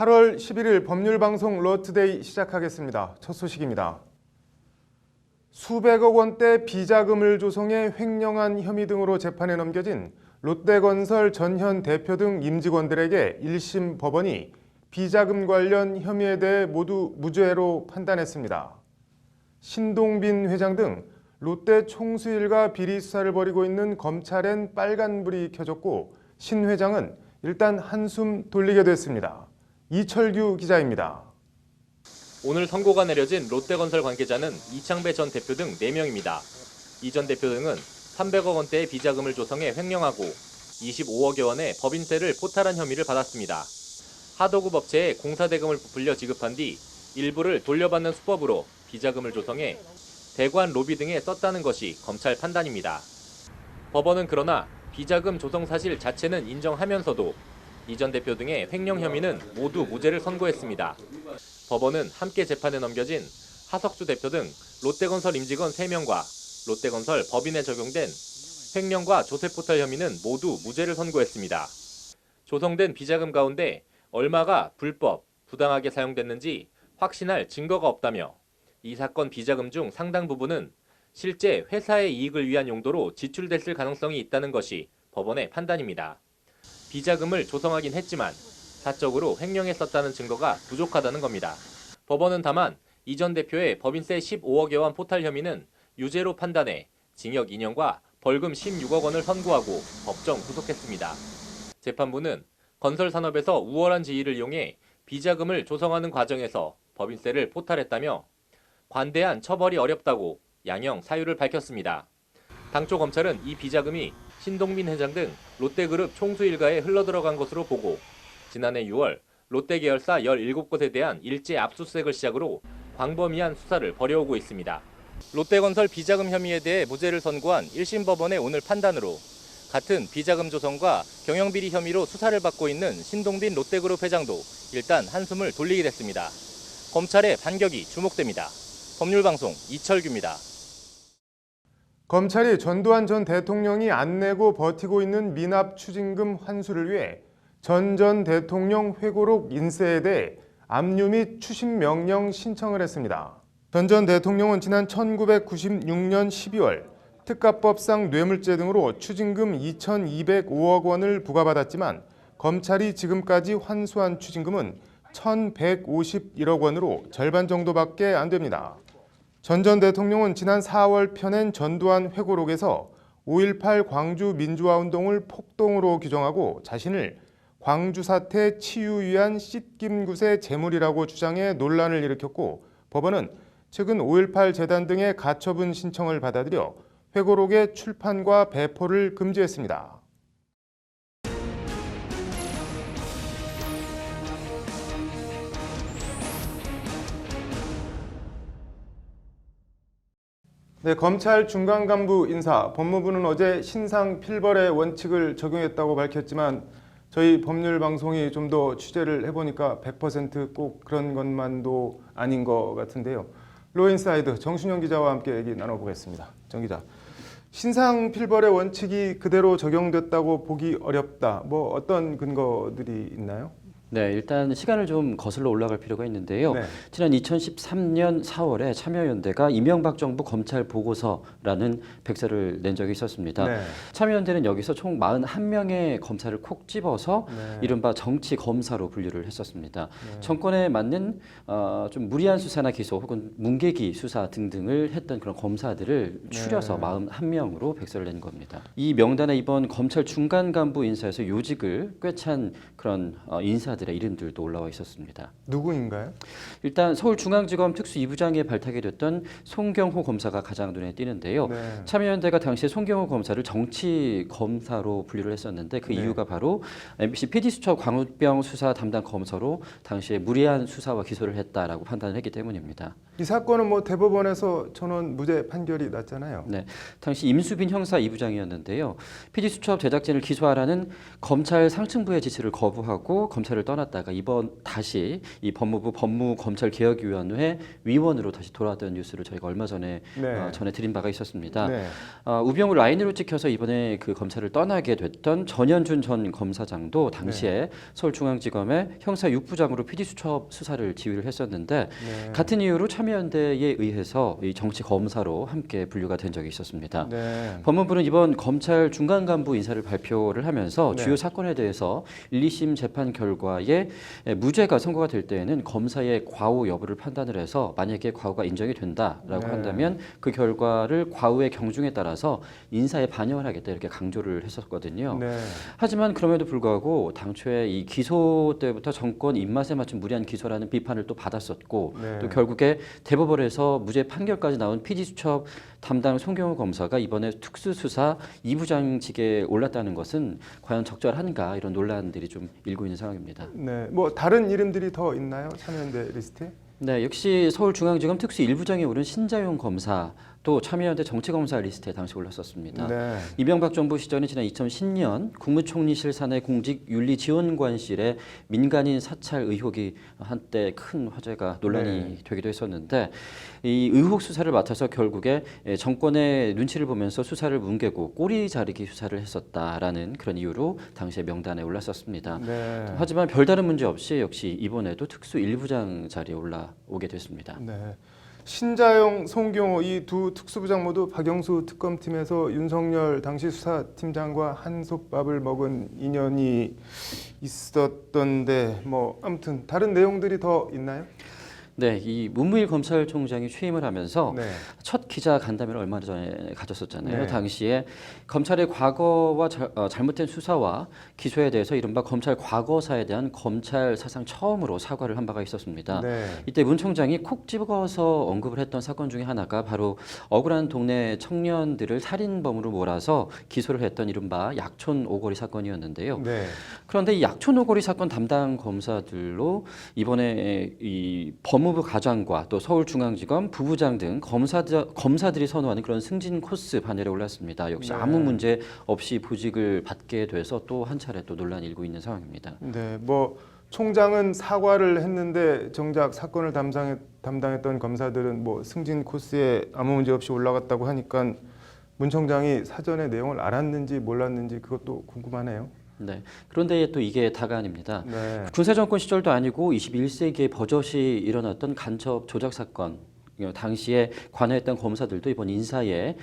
8월 11일 법률방송 러투데이 시작하겠습니다. 첫 소식입니다. 수백억 원대 비자금을 조성해 횡령한 혐의 등으로 재판에 넘겨진 롯데건설 전현 대표 등 임직원들에게 1심 법원이 비자금 관련 혐의에 대해 모두 무죄로 판단했습니다. 신동빈 회장 등 롯데 총수 일가 비리 수사를 벌이고 있는 검찰엔 빨간불이 켜졌고 신 회장은 일단 한숨 돌리게 됐습니다. 이철규 기자입니다. 오늘 선고가 내려진 롯데건설 관계자는 이창배 전 대표 등 4명입니다. 이 전 대표 등은 300억 원대의 비자금을 조성해 횡령하고 25억여 원의 법인세를 포탈한 혐의를 받았습니다. 하도급 업체에 공사대금을 부풀려 지급한 뒤 일부를 돌려받는 수법으로 비자금을 조성해 대관 로비 등에 썼다는 것이 검찰 판단입니다. 법원은 그러나 비자금 조성 사실 자체는 인정하면서도 이 전 대표 등의 횡령 혐의는 모두 무죄를 선고했습니다. 법원은 함께 재판에 넘겨진 하석주 대표 등 롯데건설 임직원 3명과 롯데건설 법인에 적용된 횡령과 조세포탈 혐의는 모두 무죄를 선고했습니다. 조성된 비자금 가운데 얼마가 불법, 부당하게 사용됐는지 확신할 증거가 없다며 이 사건 비자금 중 상당 부분은 실제 회사의 이익을 위한 용도로 지출됐을 가능성이 있다는 것이 법원의 판단입니다. 비자금을 조성하긴 했지만 사적으로 횡령했었다는 증거가 부족하다는 겁니다. 법원은 다만 이 전 대표의 법인세 15억여 원 포탈 혐의는 유죄로 판단해 징역 2년과 벌금 16억 원을 선고하고 법정 구속했습니다. 재판부는 건설산업에서 우월한 지위를 이용해 비자금을 조성하는 과정에서 법인세를 포탈했다며 관대한 처벌이 어렵다고 양형 사유를 밝혔습니다. 당초 검찰은 이 비자금이 신동빈 회장 등 롯데그룹 총수 일가에 흘러들어간 것으로 보고 지난해 6월 롯데 계열사 17곳에 대한 일제 압수수색을 시작으로 광범위한 수사를 벌여오고 있습니다. 롯데건설 비자금 혐의에 대해 무죄를 선고한 1심 법원의 오늘 판단으로 같은 비자금 조성과 경영비리 혐의로 수사를 받고 있는 신동빈 롯데그룹 회장도 일단 한숨을 돌리게 됐습니다. 검찰의 반격이 주목됩니다. 법률방송 이철규입니다. 검찰이 전두환 전 대통령이 안 내고 버티고 있는 미납 추징금 환수를 위해 전 대통령 회고록 인쇄에 대해 압류 및 추심 명령 신청을 했습니다. 전 대통령은 지난 1996년 12월 특가법상 뇌물죄 등으로 추징금 2,205억 원을 부과받았지만 검찰이 지금까지 환수한 추징금은 1,151억 원으로 절반 정도밖에 안 됩니다. 전 대통령은 지난 4월 펴낸 전두환 회고록에서 5.18 광주 민주화운동을 폭동으로 규정하고 자신을 광주 사태 치유 위한 씻김굿의 재물이라고 주장해 논란을 일으켰고 법원은 최근 5.18 재단 등의 가처분 신청을 받아들여 회고록의 출판과 배포를 금지했습니다. 네, 검찰 중간 간부 인사, 법무부는 어제 신상 필벌의 원칙을 적용했다고 밝혔지만 저희 법률 방송이 좀 더 취재를 해보니까 100% 그런 것만도 아닌 것 같은데요. 로인사이드 정순영 기자와 함께 얘기 나눠보겠습니다. 정 기자, 신상 필벌의 원칙이 그대로 적용됐다고 보기 어렵다. 뭐 어떤 근거들이 있나요? 네, 일단 시간을 좀 거슬러 올라갈 필요가 있는데요. 네. 지난 2013년 4월에 참여연대가 이명박 정부 검찰 보고서라는 백서를 낸 적이 있었습니다. 네. 참여연대는 여기서 총 41명의 검사를 콕 집어서 네. 이른바 정치 검사로 분류를 했었습니다. 네. 정권에 맞는 좀 무리한 수사나 기소 혹은 문계기 수사 등등을 했던 그런 검사들을 추려서 네. 41명으로 백서를 낸 겁니다. 이 명단에 이번 검찰 중간 간부 인사에서 요직을 꿰찬 그런 인사들의 이름들도 올라와 있었습니다. 누구인가요? 일단 서울중앙지검 특수 2부장에 발탁이 됐던 송경호 검사가 가장 눈에 띄는데요. 네. 참여연대가 당시에 송경호 검사를 정치 검사로 분류를 했었는데 그 네. 이유가 바로 MBC PD수첩 광우병 수사 담당 검사로 당시에 무리한 수사와 기소를 했다라고 판단을 했기 때문입니다. 이 사건은 뭐 대법원에서 전원 무죄 판결이 났잖아요. 네, 당시 임수빈 형사 2부장이었는데요. PD수첩 제작진을 기소하라는 검찰 상층부의 지시를 거부하고 검찰을 떠났다가 이번 다시 이 법무부 법무검찰개혁위원회 위원으로 다시 돌아왔던 뉴스를 저희가 얼마 전에 네. 전해드린 바가 있었습니다. 네. 우병우 라인으로 찍혀서 이번에 그 검찰을 떠나게 됐던 전현준 전 검사장도 당시에 서울중앙지검의 형사 6부장으로 PD수첩 수사를 지휘를 했었는데 네. 같은 이유로 참여연대에 의해서 이 정치 검사로 함께 분류가 된 적이 있었습니다. 네. 법무부는 이번 검찰 중간 간부 인사를 발표를 하면서 네. 주요 사건에 대해서 1, 2심 재판 결과에 무죄가 선고가 될 때에는 검사의 과오 여부를 판단을 해서 만약에 과오가 인정이 된다라고 네. 한다면 그 결과를 과오의 경중에 따라서 인사에 반영을 하겠다 이렇게 강조를 했었거든요. 네. 하지만 그럼에도 불구하고 당초에 이 기소 때부터 정권 입맛에 맞춘 무리한 기소라는 비판을 또 받았었고 네. 또 결국에 대법원에서 무죄 판결까지 나온 PD수첩 담당 송경호 검사가 이번에 특수수사 2부장직에 올랐다는 것은 과연 적절한가 이런 논란들이 좀 일고 있는 상황입니다. 네. 뭐 다른 이름들이 더 있나요? 참여연대 리스트에? 네, 역시 서울중앙지검 특수 1부장에 오른 신자용 검사 또 참여연대 정치검사 리스트에 당시 올랐었습니다. 네. 이명박 정부 시절에 지난 2010년 국무총리실 산하 공직윤리지원관실의 민간인 사찰 의혹이 한때 큰 화제가 논란이 네. 되기도 했었는데 이 의혹 수사를 맡아서 결국에 정권의 눈치를 보면서 수사를 뭉개고 꼬리 자르기 수사를 했었다라는 그런 이유로 당시에 명단에 올랐었습니다. 네. 하지만 별다른 문제 없이 역시 이번에도 특수 1부장 자리에 올라오게 됐습니다. 네. 신자용, 송경호 이 두 특수부장 모두 박영수 특검팀에서 윤석열 당시 수사팀장과 한솥밥을 먹은 인연이 있었던데 뭐 아무튼 다른 내용들이 더 있나요? 네, 이 문무일 검찰총장이 취임을 하면서 네. 첫 기자 간담회를 얼마 전에 가졌었잖아요. 네. 당시에 검찰의 과거와 잘못된 수사와 기소에 대해서 이른바 검찰 과거사에 대한 검찰 사상 처음으로 사과를 한 바가 있었습니다. 네. 이때 문 총장이 콕 집어서 언급을 했던 사건 중에 하나가 바로 억울한 동네 청년들을 살인범으로 몰아서 기소를 했던 이른바 약촌 오거리 사건이었는데요. 네. 그런데 이 약촌 오거리 사건 담당 검사들로 이번에 이 법무부 과장과 또 서울중앙지검 부부장 등 검사들이 선호하는 그런 승진 코스 반열에 올랐습니다. 역시 네. 아무 문제 없이 보직을 받게 돼서 또 한 차례 또 논란이 일고 있는 상황입니다. 네. 뭐 총장은 사과를 했는데 정작 사건을 담당했던 검사들은 뭐 승진 코스에 아무 문제 없이 올라갔다고 하니까 문 총장이 사전에 내용을 알았는지 몰랐는지 그것도 궁금하네요. 네. 그런데 또 이게 다가 아닙니다. 네. 군사 정권 시절도 아니고 21세기에 버젓이 일어났던 간첩 조작 사건. 당시에 관여했던 검사들도 이번 인사에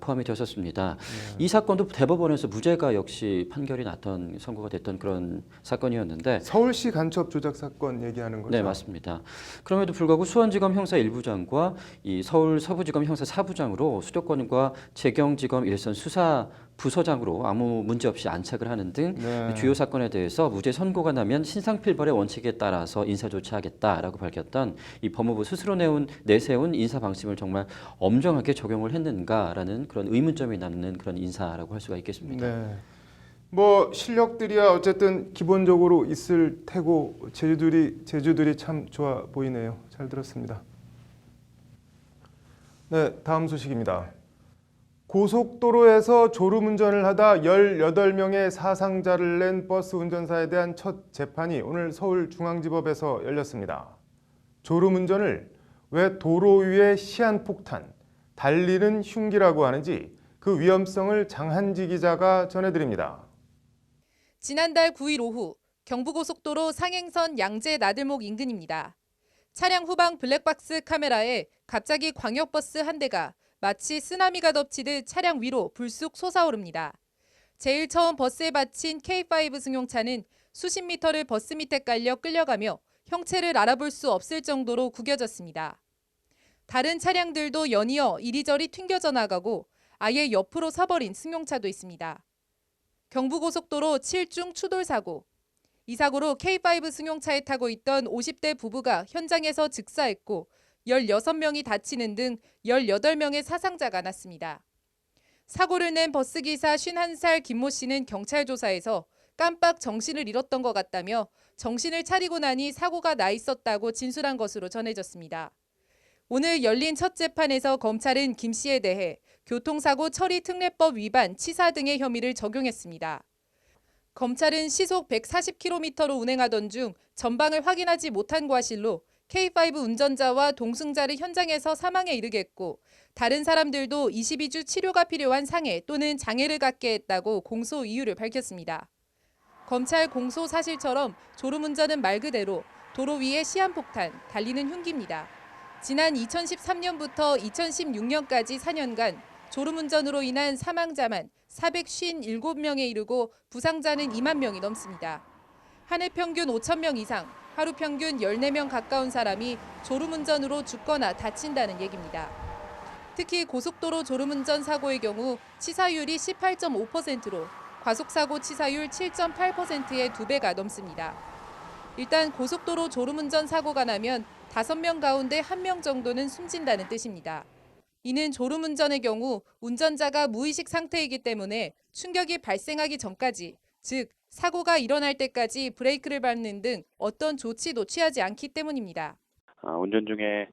포함이 되었습니다. 이 사건도 대법원에서 무죄가 역시 판결이 났던 선고가 됐던 그런 사건이었는데 서울시 간첩 조작 사건 얘기하는 거죠? 네, 맞습니다. 그럼에도 불구하고 수원지검 형사 1부장과 이 서울 서부지검 형사 4부장으로 수도권과 재경지검 일선 수사 부서장으로 아무 문제 없이 안착을 하는 등 네. 주요 사건에 대해서 무죄 선고가 나면 신상필벌의 원칙에 따라서 인사 조치하겠다라고 밝혔던 이 법무부 스스로 내세운 인사 방침을 정말 엄정하게 적용을 했는가라는 그런 의문점이 남는 그런 인사라고 할 수가 있겠습니다. 네. 뭐 실력들이야 어쨌든 기본적으로 있을 테고 제주들이 참 좋아 보이네요. 잘 들었습니다. 네, 다음 소식입니다. 고속도로에서 졸음운전을 하다 18명의 사상자를 낸 버스 운전사에 대한 첫 재판이 오늘 서울중앙지법에서 열렸습니다. 졸음운전을 왜 도로 위에 시한폭탄, 달리는 흉기라고 하는지 그 위험성을 장한지 기자가 전해드립니다. 지난달 9일 오후 경부고속도로 상행선 양재 나들목 인근입니다. 차량 후방 블랙박스 카메라에 갑자기 광역버스 한 대가 마치 쓰나미가 덮치듯 차량 위로 불쑥 솟아오릅니다. 제일 처음 버스에 받친 K5 승용차는 수십 미터를 버스 밑에 깔려 끌려가며 형체를 알아볼 수 없을 정도로 구겨졌습니다. 다른 차량들도 연이어 이리저리 튕겨져 나가고 아예 옆으로 서버린 승용차도 있습니다. 경부고속도로 7중 추돌 사고. 이 사고로 K5 승용차에 타고 있던 50대 부부가 현장에서 즉사했고 16명이 다치는 등 18명의 사상자가 났습니다. 사고를 낸 버스기사 51살 김모 씨는 경찰 조사에서 깜빡 정신을 잃었던 것 같다며 정신을 차리고 나니 사고가 나 있었다고 진술한 것으로 전해졌습니다. 오늘 열린 첫 재판에서 검찰은 김 씨에 대해 교통사고 처리 특례법 위반, 치사 등의 혐의를 적용했습니다. 검찰은 시속 140km로 운행하던 중 전방을 확인하지 못한 과실로 K5 운전자와 동승자를 현장에서 사망에 이르게 했고 다른 사람들도 22주 치료가 필요한 상해 또는 장애를 갖게 했다고 공소 이유를 밝혔습니다. 검찰 공소 사실처럼 졸음운전은 말 그대로 도로 위의 시한폭탄, 달리는 흉기입니다. 지난 2013년부터 2016년까지 4년간 졸음운전으로 인한 사망자만 457명에 이르고 부상자는 2만 명이 넘습니다. 한 해 평균 5천 명 이상, 하루 평균 14명 가까운 사람이 졸음운전으로 죽거나 다친다는 얘기입니다. 특히 고속도로 졸음운전 사고의 경우 치사율이 18.5%로 과속사고 치사율 7.8%의 2배가 넘습니다. 일단 고속도로 졸음운전 사고가 나면 5명 가운데 1명 정도는 숨진다는 뜻입니다. 이는 졸음운전의 경우 운전자가 무의식 상태이기 때문에 충격이 발생하기 전까지, 즉 사고가 일어날 때까지 브레이크를 밟는 등 어떤 조치도 취하지 않기 때문입니다. 운전 중에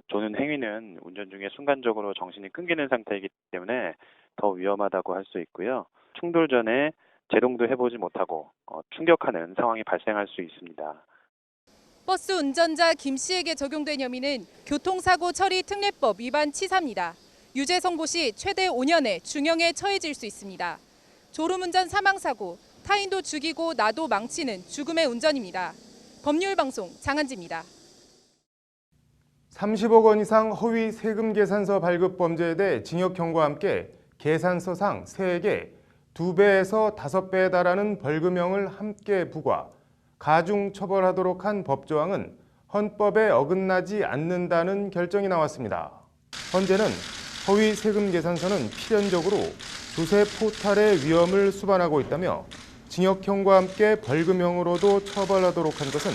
조는 행위는 운전 중에 순간적으로 정신이 끊기는 상태이기 때문에 더 위험하다고 할 수 있고요. 충돌 전에 제동도 해보지 못하고 충격하는 상황이 발생할 수 있습니다. 버스 운전자 김 씨에게 적용된 혐의는 교통사고 처리 특례법 위반 치사입니다. 유죄 선고 시 최대 5년의 중형에 처해질 수 있습니다. 졸음운전 사망사고, 타인도 죽이고 나도 망치는 죽음의 운전입니다. 법률방송 장한지입니다. 30억 원 이상 허위 세금 계산서 발급 범죄에 대해 징역형과 함께 계산서상 3개, 2배에서 5배에 달하는 벌금형을 함께 부과, 가중 처벌하도록 한 법조항은 헌법에 어긋나지 않는다는 결정이 나왔습니다. 헌재는 허위 세금 계산서는 필연적으로 조세 포탈의 위험을 수반하고 있다며 징역형과 함께 벌금형으로도 처벌하도록 한 것은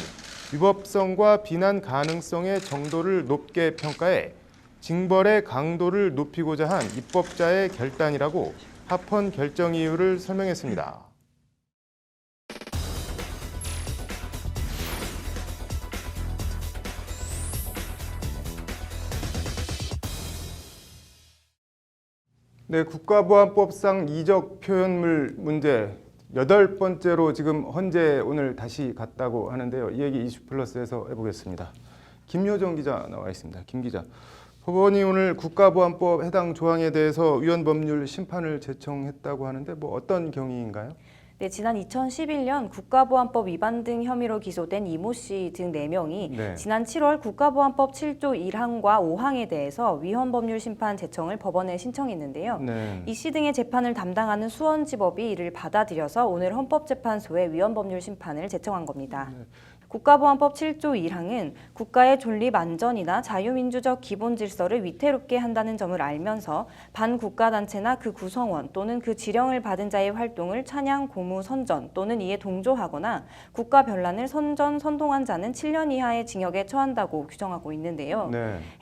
위법성과 비난 가능성의 정도를 높게 평가해 징벌의 강도를 높이고자 한 입법자의 결단이라고 합헌 결정 이유를 설명했습니다. 네, 국가보안법상 이적 표현물 문제 8번째로 지금 헌재 오늘 다시 갔다고 하는데요. 이 얘기 이슈플러스에서 해보겠습니다. 김효정 기자 나와 있습니다. 김 기자. 법원이 오늘 국가보안법 해당 조항에 대해서 위헌법률 심판을 제청했다고 하는데 어떤 경위인가요? 네, 지난 2011년 국가보안법 위반 등 혐의로 기소된 이모 씨 등 4명이 지난 7월 국가보안법 7조 1항과 5항에 대해서 위헌법률 심판 제청을 법원에 신청했는데요. 이 씨 등의 재판을 담당하는 수원지법이 이를 받아들여서 오늘 헌법재판소에 위헌법률 심판을 제청한 겁니다. 국가보안법 7조 1항은 국가의 존립 안전이나 자유민주적 기본 질서를 위태롭게 한다는 점을 알면서 반국가단체나 그 구성원 또는 그 지령을 받은 자의 활동을 찬양, 고무, 선전 또는 이에 동조하거나 국가 변란을 선전, 선동한 자는 7년 이하의 징역에 처한다고 규정하고 있는데요.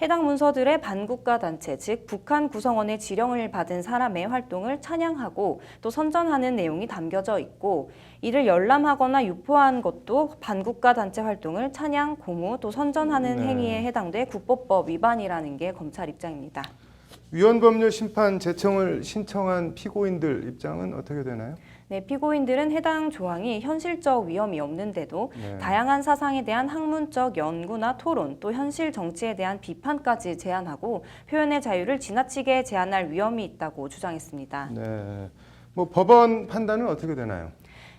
해당 문서들의 반국가단체, 즉 북한 구성원의 지령을 받은 사람의 활동을 찬양하고 또 선전하는 내용이 담겨져 있고 이를 열람하거나 유포한 것도 반국가 단체 활동을 찬양, 고무, 또 선전하는 행위에 해당돼 국보법 위반이라는 게 검찰 입장입니다. 위헌법률 심판 제청을 신청한 피고인들 입장은 어떻게 되나요? 네, 피고인들은 해당 조항이 현실적 위험이 없는데도 다양한 사상에 대한 학문적 연구나 토론, 또 현실 정치에 대한 비판까지 제한하고 표현의 자유를 지나치게 제한할 위험이 있다고 주장했습니다. 네, 법원 판단은 어떻게 되나요?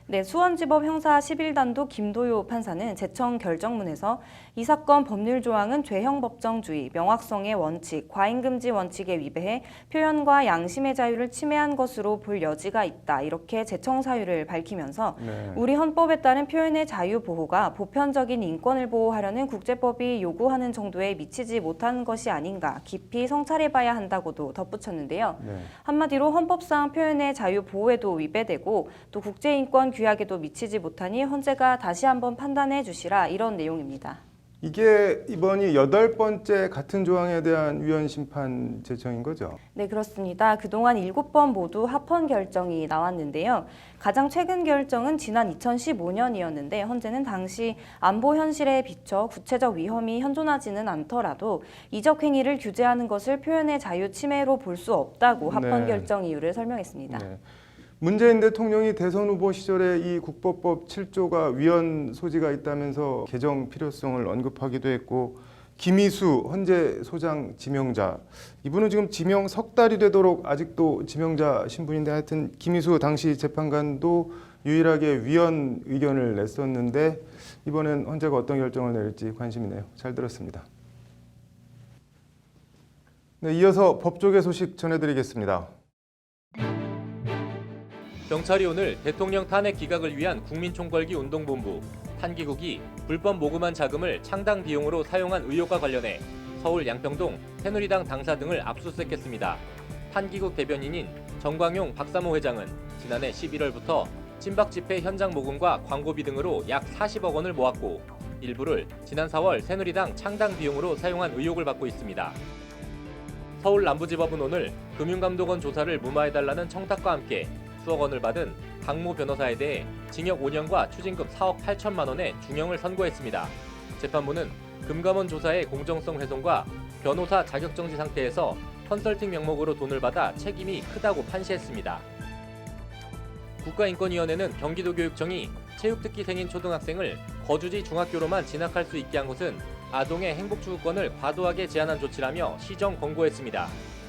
네, 수원지법 형사 11단도 김도효 판사는 제청 결정문에서 이 사건 법률 조항은 죄형 법정주의, 명확성의 원칙, 과잉금지 원칙에 위배해 표현과 양심의 자유를 침해한 것으로 볼 여지가 있다. 이렇게 제청 사유를 밝히면서 우리 헌법에 따른 표현의 자유 보호가 보편적인 인권을 보호하려는 국제법이 요구하는 정도에 미치지 못한 것이 아닌가 깊이 성찰해봐야 한다고도 덧붙였는데요. 한마디로 헌법상 표현의 자유 보호에도 위배되고 또 국제인권 규약에도 미치지 못하니 헌재가 다시 한번 판단해 주시라 이런 내용입니다. 이게 이번이 8번째 같은 조항에 대한 위헌 심판 제청인 거죠? 네, 그렇습니다. 그동안 7번 모두 합헌 결정이 나왔는데요. 가장 최근 결정은 지난 2015년이었는데 현재는 당시 안보 현실에 비춰 구체적 위험이 현존하지는 않더라도 이적 행위를 규제하는 것을 표현의 자유 침해로 볼 수 없다고 합헌 결정 이유를 설명했습니다. 네. 문재인 대통령이 대선 후보 시절에 이 국보법 7조가 위헌 소지가 있다면서 개정 필요성을 언급하기도 했고, 김희수 헌재 소장 지명자, 이분은 지금 지명 석 달이 되도록 아직도 지명자 신분인데, 하여튼 김희수 당시 재판관도 유일하게 위헌 의견을 냈었는데 이번엔 헌재가 어떤 결정을 내릴지 관심이네요. 잘 들었습니다. 네, 이어서 법조계 소식 전해드리겠습니다. 경찰이 오늘 대통령 탄핵 기각을 위한 국민총궐기 운동본부 탄기국이 불법 모금한 자금을 창당 비용으로 사용한 의혹과 관련해 서울 양평동 새누리당 당사 등을 압수수색했습니다. 탄기국 대변인인 정광용 박사모 회장은 지난해 11월부터 친박 집회 현장 모금과 광고비 등으로 약 40억 원을 모았고 일부를 지난 4월 새누리당 창당 비용으로 사용한 의혹을 받고 있습니다. 서울 남부지법은 오늘 금융감독원 조사를 무마해달라는 청탁과 함께 수억 원을 받은 강모 변호사에 대해 징역 5년과 추징금 4억 8천만 원의 중형을 선고했습니다. 재판부는 금감원 조사의 공정성 훼손과 변호사 자격정지 상태에서 컨설팅 명목으로 돈을 받아 책임이 크다고 판시했습니다. 국가인권위원회는 경기도교육청이 체육특기생인 초등학생을 거주지 중학교로만 진학할 수 있게 한 것은 아동의 행복추구권을 과도하게 제한한 조치라며 시정 권고했습니다.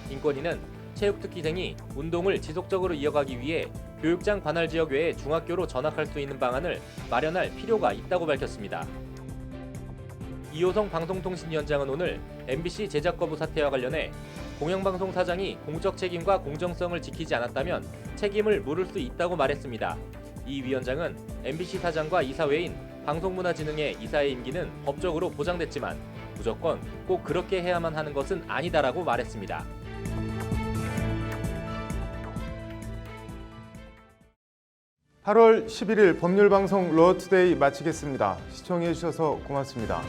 인권위는 체육특기생이 운동을 지속적으로 이어가기 위해 교육장 관할 지역 외에 중학교로 전학할 수 있는 방안을 마련할 필요가 있다고 밝혔습니다. 이호성 방송통신위원장은 오늘 MBC 제작 거부 사태와 관련해 공영방송 사장이 공적 책임과 공정성을 지키지 않았다면 책임을 물을 수 있다고 말했습니다. 이 위원장은 MBC 사장과 이사회인 방송문화진흥회 이사의 임기는 법적으로 보장됐지만 무조건 꼭 그렇게 해야만 하는 것은 아니다라고 말했습니다. (8월 11일) 법률방송 로어투데이 마치겠습니다. 시청해주셔서 고맙습니다.